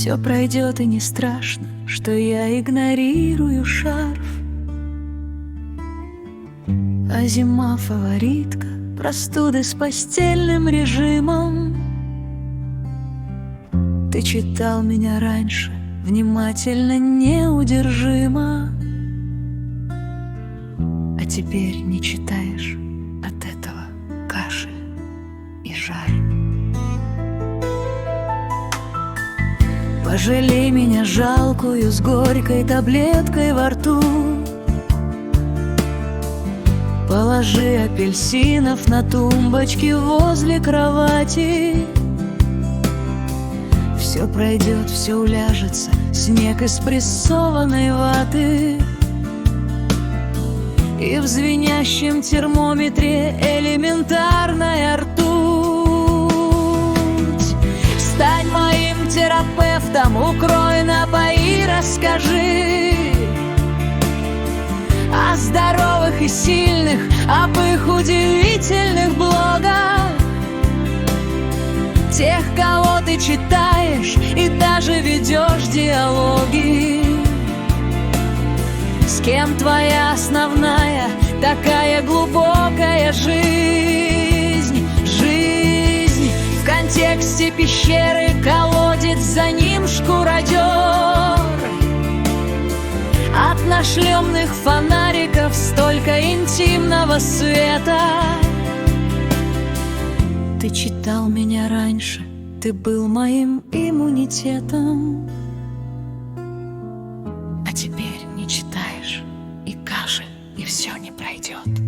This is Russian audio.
Все пройдет и не страшно, что я игнорирую шарф. А зима фаворитка, простуды с постельным режимом. Ты читал меня раньше, внимательно, неудержимо. А теперь не читаешь, от этого кашель и жар. Пожалей меня жалкую с горькой таблеткой во рту. Положи апельсинов на тумбочке возле кровати. Все пройдет, все уляжется, снег из прессованной ваты. И в звенящем термометре элементарная ртуть. Стань моим терапевтом, укрой, напои, расскажи о здоровых и сильных, об их удивительных блогах. Тех, кого ты читаешь и даже ведешь диалоги. С кем твоя основная, такая глубокая жизнь? Жизнь в контексте пещеры, колодец, за ним шкуродер. От нашлемных фонариков столько интимного света. Ты читал меня раньше, ты был моим иммунитетом. А теперь не читаешь, и кашель, и все не пройдет.